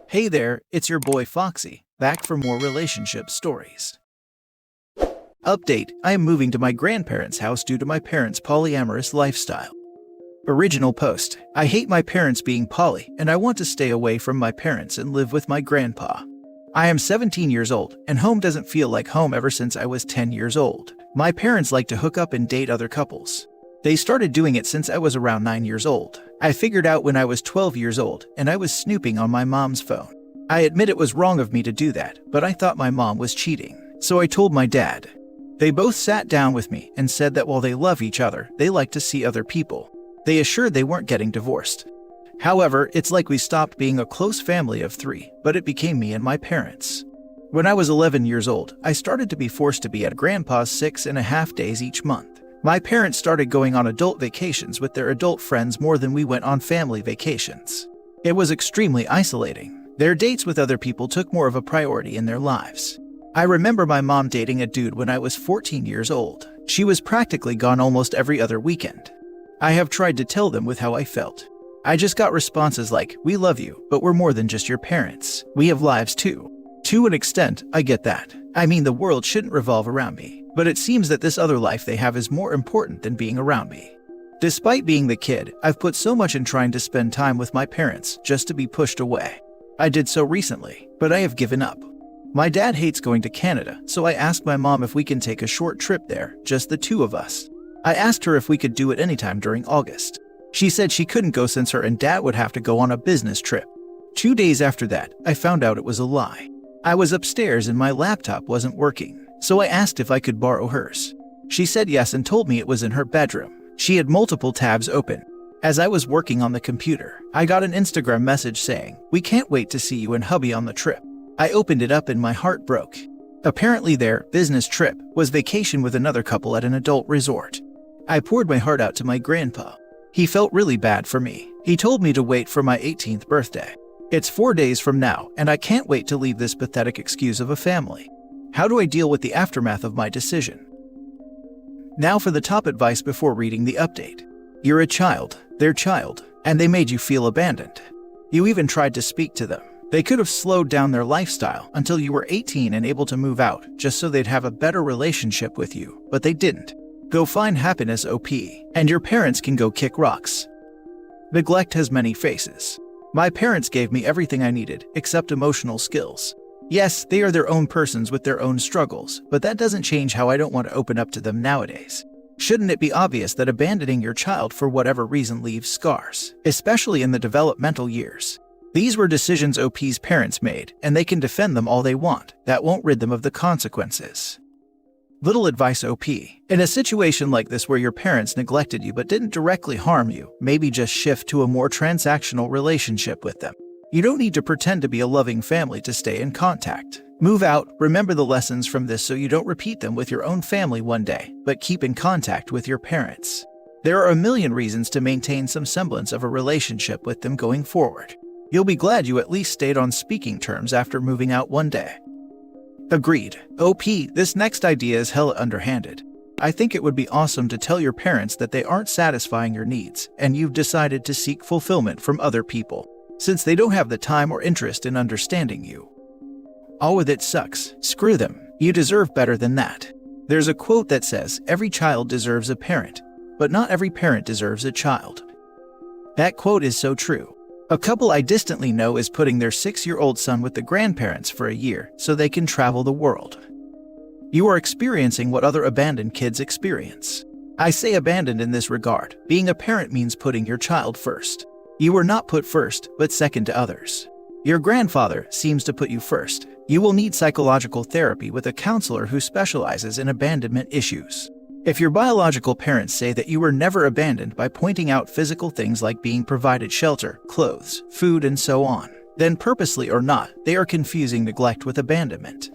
Hey there, it's your boy Foxy, back for more relationship stories. Update: I am moving to my grandparents' house due to my parents' polyamorous lifestyle. Original post: I hate my parents being poly, and I want to stay away from my parents and live with my grandpa. I am 17 years old, and home doesn't feel like home ever since I was 10 years old. My parents like to hook up and date other couples. They started doing it since I was around 9 years old. I figured out when I was 12 years old, and I was snooping on my mom's phone. I admit it was wrong of me to do that, but I thought my mom was cheating. So I told my dad. They both sat down with me and said that while they love each other, they like to see other people. They assured they weren't getting divorced. However, it's like we stopped being a close family of 3, but it became me and my parents. When I was 11 years old, I started to be forced to be at Grandpa's 6.5 days each month. My parents started going on adult vacations with their adult friends more than we went on family vacations. It was extremely isolating. Their dates with other people took more of a priority in their lives. I remember my mom dating a dude when I was 14 years old. She was practically gone almost every other weekend. I have tried to tell them with how I felt. I just got responses like, "We love you, but we're more than just your parents. We have lives too." To an extent, I get that. I mean, the world shouldn't revolve around me, but it seems that this other life they have is more important than being around me. Despite being the kid, I've put so much in trying to spend time with my parents just to be pushed away. I did so recently, but I have given up. My dad hates going to Canada, so I asked my mom if we can take a short trip there, just the two of us. I asked her if we could do it anytime during August. She said she couldn't go since her and dad would have to go on a business trip. 2 days after that, I found out it was a lie. I was upstairs and my laptop wasn't working, so I asked if I could borrow hers. She said yes and told me it was in her bedroom. She had multiple tabs open. As I was working on the computer, I got an Instagram message saying, "We can't wait to see you and hubby on the trip." I opened it up and my heart broke. Apparently their business trip was vacation with another couple at an adult resort. I poured my heart out to my grandpa. He felt really bad for me. He told me to wait for my 18th birthday. It's 4 days from now, and I can't wait to leave this pathetic excuse of a family. How do I deal with the aftermath of my decision? Now for the top advice before reading the update. You're a child, their child, and they made you feel abandoned. You even tried to speak to them. They could have slowed down their lifestyle until you were 18 and able to move out just so they'd have a better relationship with you, but they didn't. Go find happiness, OP, and your parents can go kick rocks. Neglect has many faces. My parents gave me everything I needed, except emotional skills. Yes, they are their own persons with their own struggles, but that doesn't change how I don't want to open up to them nowadays. Shouldn't it be obvious that abandoning your child for whatever reason leaves scars, especially in the developmental years? These were decisions OP's parents made, and they can defend them all they want. That won't rid them of the consequences. Little advice, OP. In a situation like this where your parents neglected you but didn't directly harm you, maybe just shift to a more transactional relationship with them. You don't need to pretend to be a loving family to stay in contact. Move out, remember the lessons from this so you don't repeat them with your own family one day, but keep in contact with your parents. There are a million reasons to maintain some semblance of a relationship with them going forward. You'll be glad you at least stayed on speaking terms after moving out one day. Agreed. OP, this next idea is hella underhanded. I think it would be awesome to tell your parents that they aren't satisfying your needs, and you've decided to seek fulfillment from other people, since they don't have the time or interest in understanding you. All with it sucks. Screw them. You deserve better than that. There's a quote that says, "Every child deserves a parent, but not every parent deserves a child." That quote is so true. A couple I distantly know is putting their 6-year-old son with the grandparents for a year so they can travel the world. You are experiencing what other abandoned kids experience. I say abandoned in this regard. Being a parent means putting your child first. You were not put first, but second to others. Your grandfather seems to put you first. You will need psychological therapy with a counselor who specializes in abandonment issues. If your biological parents say that you were never abandoned by pointing out physical things like being provided shelter, clothes, food, and so on, then purposely or not, they are confusing neglect with abandonment.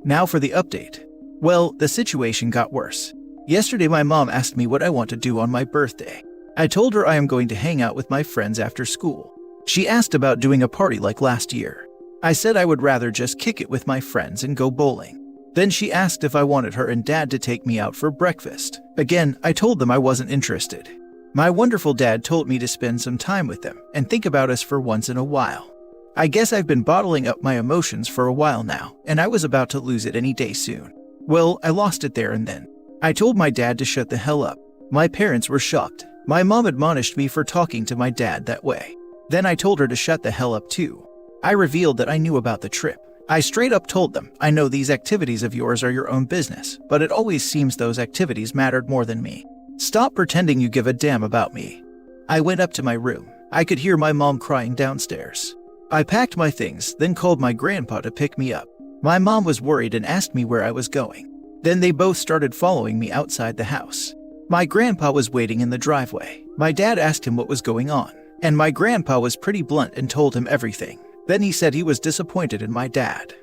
Now for the update. Well, the situation got worse. Yesterday my mom asked me what I want to do on my birthday. I told her I am going to hang out with my friends after school. She asked about doing a party like last year. I said I would rather just kick it with my friends and go bowling. Then she asked if I wanted her and dad to take me out for breakfast. Again, I told them I wasn't interested. My wonderful dad told me to spend some time with them and think about us for once in a while. I guess I've been bottling up my emotions for a while now, and I was about to lose it any day soon. Well, I lost it there and then. I told my dad to shut the hell up. My parents were shocked. My mom admonished me for talking to my dad that way. Then I told her to shut the hell up too. I revealed that I knew about the trip. I straight up told them, I know these activities of yours are your own business, but it always seems those activities mattered more than me. Stop pretending you give a damn about me. I went up to my room. I could hear my mom crying downstairs. I packed my things, then called my grandpa to pick me up. My mom was worried and asked me where I was going. Then they both started following me outside the house. My grandpa was waiting in the driveway. My dad asked him what was going on, and my grandpa was pretty blunt and told him everything. Then he said he was disappointed in my dad.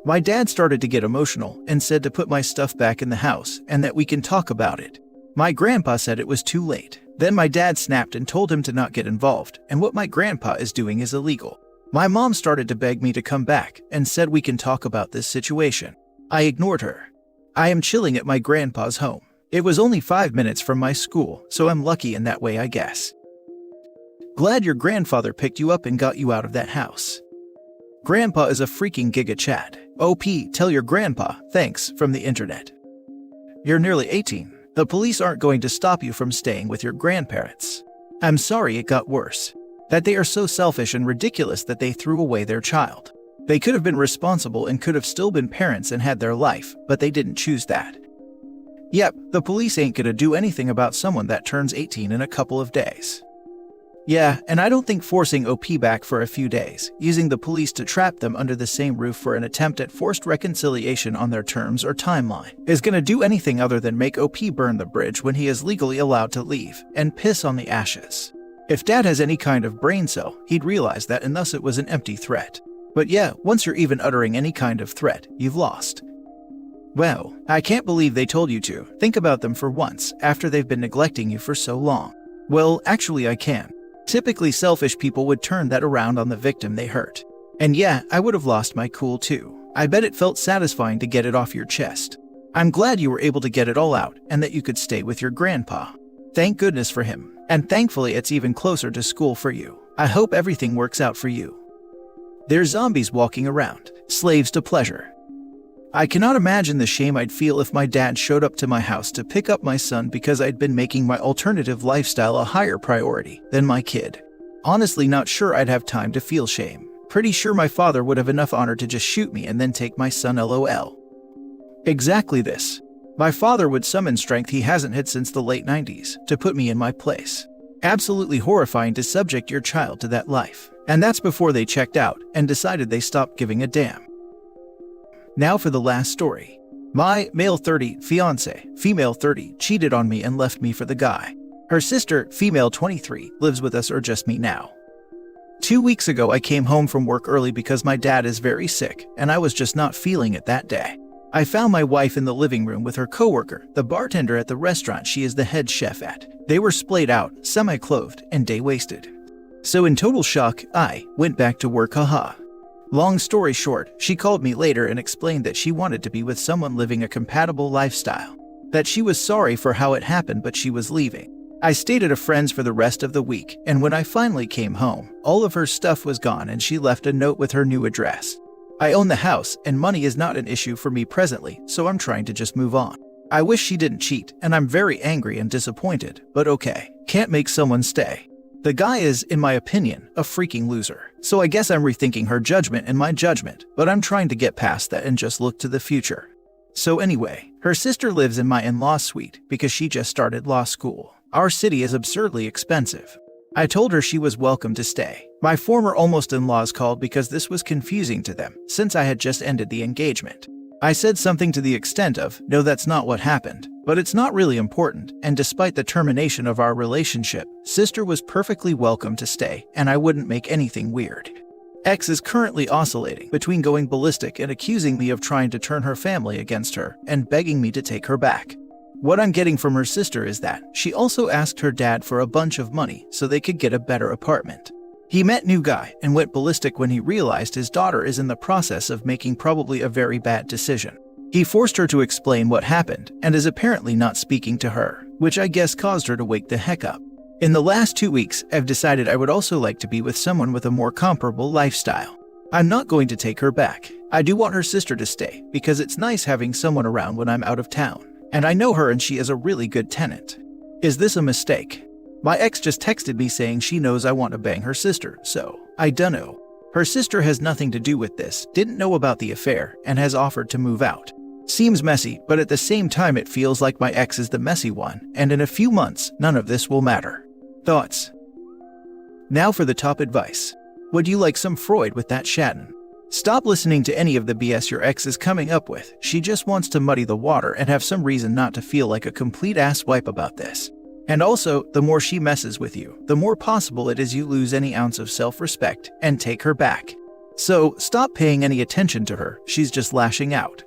My dad started to get emotional and said to put my stuff back in the house and that we can talk about it. My grandpa said it was too late. Then my dad snapped and told him to not get involved, and what my grandpa is doing is illegal. My mom started to beg me to come back and said we can talk about this situation. I ignored her. I am chilling at my grandpa's home. It was only 5 minutes from my school, so I'm lucky in that way, I guess. Glad your grandfather picked you up and got you out of that house. Grandpa is a freaking giga Chad. OP, tell your grandpa, thanks, from the internet. You're nearly 18. The police aren't going to stop you from staying with your grandparents. I'm sorry it got worse. That they are so selfish and ridiculous that they threw away their child. They could have been responsible and could have still been parents and had their life, but they didn't choose that. Yep, the police ain't gonna do anything about someone that turns 18 in a couple of days. Yeah, and I don't think forcing OP back for a few days, using the police to trap them under the same roof for an attempt at forced reconciliation on their terms or timeline, is gonna do anything other than make OP burn the bridge when he is legally allowed to leave, and piss on the ashes. If Dad has any kind of brain cell, he'd realize that, and thus it was an empty threat. But yeah, once you're even uttering any kind of threat, you've lost. Well, I can't believe they told you to. Think about them for once, after they've been neglecting you for so long. Well, actually I can. Typically selfish people would turn that around on the victim they hurt. And yeah, I would have lost my cool too. I bet it felt satisfying to get it off your chest. I'm glad you were able to get it all out, and that you could stay with your grandpa. Thank goodness for him. And thankfully it's even closer to school for you. I hope everything works out for you. There's zombies walking around, slaves to pleasure. I cannot imagine the shame I'd feel if my dad showed up to my house to pick up my son because I'd been making my alternative lifestyle a higher priority than my kid. Honestly, not sure I'd have time to feel shame. Pretty sure my father would have enough honor to just shoot me and then take my son, LOL. Exactly this. My father would summon strength he hasn't had since the late 90s to put me in my place. Absolutely horrifying to subject your child to that life. And that's before they checked out and decided they stopped giving a damn. Now for the last story. My male 30 fiancée, female 30, cheated on me and left me for the guy. Her sister, female 23, lives with us or just me now. 2 weeks ago I came home from work early because my dad is very sick and I was just not feeling it that day. I found my wife in the living room with her coworker, the bartender at the restaurant she is the head chef at. They were splayed out, semi-clothed, and day-wasted. So in total shock, I went back to work, haha. Long story short, she called me later and explained that she wanted to be with someone living a compatible lifestyle. That she was sorry for how it happened but she was leaving. I stayed at a friend's for the rest of the week, and when I finally came home, all of her stuff was gone and she left a note with her new address. I own the house, and money is not an issue for me presently, so I'm trying to just move on. I wish she didn't cheat, and I'm very angry and disappointed, but okay, can't make someone stay. The guy is, in my opinion, a freaking loser, so I guess I'm rethinking her judgment and my judgment, but I'm trying to get past that and just look to the future. So anyway, her sister lives in my in-law suite because she just started law school. Our city is absurdly expensive. I told her she was welcome to stay. My former almost in-laws called because this was confusing to them, since I had just ended the engagement. I said something to the extent of, no, that's not what happened, but it's not really important, and despite the termination of our relationship, sister was perfectly welcome to stay, and I wouldn't make anything weird. Ex is currently oscillating between going ballistic and accusing me of trying to turn her family against her, and begging me to take her back. What I'm getting from her sister is that she also asked her dad for a bunch of money so they could get a better apartment. He met new guy and went ballistic when he realized his daughter is in the process of making probably a very bad decision. He forced her to explain what happened and is apparently not speaking to her, which I guess caused her to wake the heck up. In the last 2 weeks, I've decided I would also like to be with someone with a more comparable lifestyle. I'm not going to take her back. I do want her sister to stay because it's nice having someone around when I'm out of town. And I know her and she is a really good tenant. Is this a mistake? My ex just texted me saying she knows I want to bang her sister, so I dunno. Her sister has nothing to do with this, didn't know about the affair, and has offered to move out. Seems messy, but at the same time it feels like my ex is the messy one, and in a few months, none of this will matter. Thoughts? Now for the top advice. Would you like some Freud with that Shatton? Stop listening to any of the BS your ex is coming up with. She just wants to muddy the water and have some reason not to feel like a complete asswipe about this. And also, the more she messes with you, the more possible it is you lose any ounce of self-respect and take her back. So, stop paying any attention to her, she's just lashing out.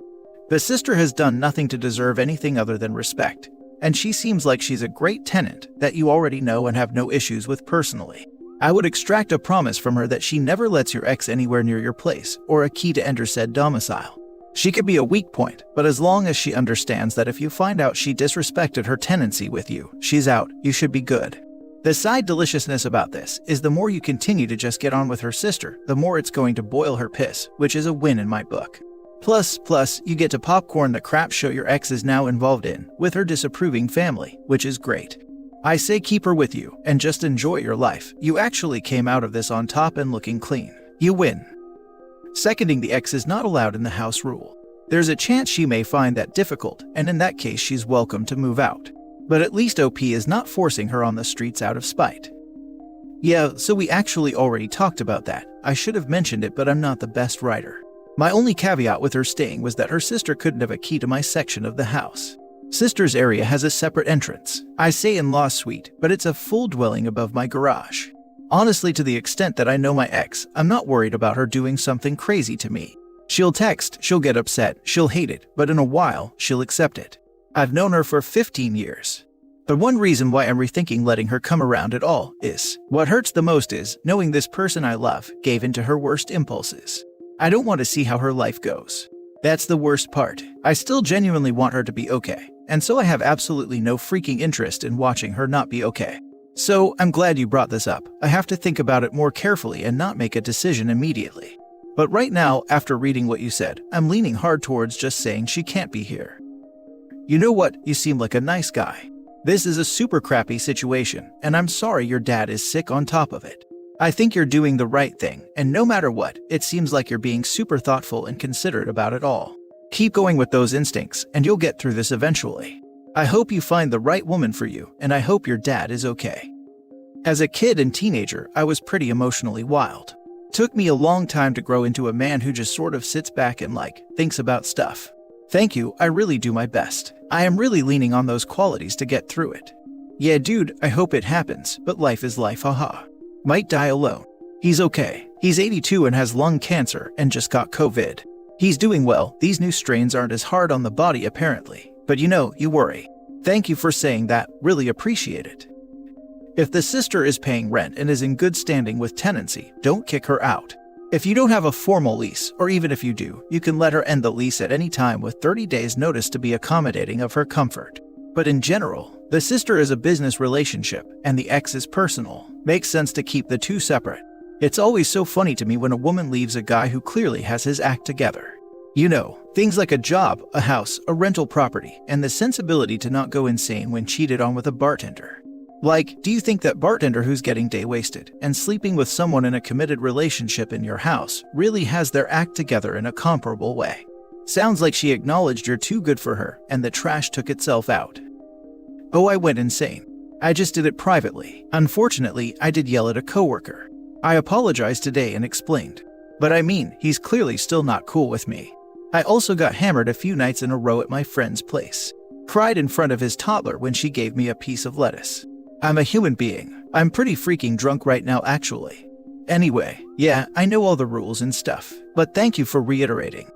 The sister has done nothing to deserve anything other than respect, and she seems like she's a great tenant that you already know and have no issues with personally. I would extract a promise from her that she never lets your ex anywhere near your place, or a key to enter said domicile. She could be a weak point, but as long as she understands that if you find out she disrespected her tenancy with you, she's out, you should be good. The side deliciousness about this is the more you continue to just get on with her sister, the more it's going to boil her piss, which is a win in my book. Plus, you get to popcorn the crap show your ex is now involved in, with her disapproving family, which is great. I say keep her with you, and just enjoy your life. You actually came out of this on top and looking clean. You win. Seconding the ex is not allowed in the house rule. There's a chance she may find that difficult, and in that case she's welcome to move out. But at least OP is not forcing her on the streets out of spite. Yeah, so we actually already talked about that. I should have mentioned it, but I'm not the best writer. My only caveat with her staying was that her sister couldn't have a key to my section of the house. Sister's area has a separate entrance. I say in-law suite, but it's a full dwelling above my garage. Honestly, to the extent that I know my ex, I'm not worried about her doing something crazy to me. She'll text, she'll get upset, she'll hate it, but in a while, she'll accept it. I've known her for 15 years. The one reason why I'm rethinking letting her come around at all is, what hurts the most is, knowing this person I love gave in to her worst impulses. I don't want to see how her life goes. That's the worst part. I still genuinely want her to be okay, and so I have absolutely no freaking interest in watching her not be okay. So, I'm glad you brought this up. I have to think about it more carefully and not make a decision immediately. But right now, after reading what you said, I'm leaning hard towards just saying she can't be here. You know what? You seem like a nice guy. This is a super crappy situation, and I'm sorry your dad is sick on top of it. I think you're doing the right thing, and no matter what, it seems like you're being super thoughtful and considerate about it all. Keep going with those instincts, and you'll get through this eventually. I hope you find the right woman for you, and I hope your dad is okay. As a kid and teenager, I was pretty emotionally wild. Took me a long time to grow into a man who just sort of sits back and thinks about stuff. Thank you, I really do my best. I am really leaning on those qualities to get through it. Yeah dude, I hope it happens, but life is life, haha. Might die alone. He's okay. He's 82 and has lung cancer and just got COVID. He's doing well. These new strains aren't as hard on the body apparently. But you worry. Thank you for saying that. Really appreciate it. If the sister is paying rent and is in good standing with tenancy, don't kick her out. If you don't have a formal lease, or even if you do, you can let her end the lease at any time with 30 days notice to be accommodating of her comfort. But in general, the sister is a business relationship, and the ex is personal. Makes sense to keep the two separate. It's always so funny to me when a woman leaves a guy who clearly has his act together. You know, things like a job, a house, a rental property, and the sensibility to not go insane when cheated on with a bartender. Do you think that bartender who's getting day wasted and sleeping with someone in a committed relationship in your house really has their act together in a comparable way? Sounds like she acknowledged you're too good for her and the trash took itself out. Oh, I went insane. I just did it privately. Unfortunately, I did yell at a coworker. I apologized today and explained. But I mean, he's clearly still not cool with me. I also got hammered a few nights in a row at my friend's place. Cried in front of his toddler when she gave me a piece of lettuce. I'm a human being. I'm pretty freaking drunk right now actually. Anyway, yeah, I know all the rules and stuff, but thank you for reiterating.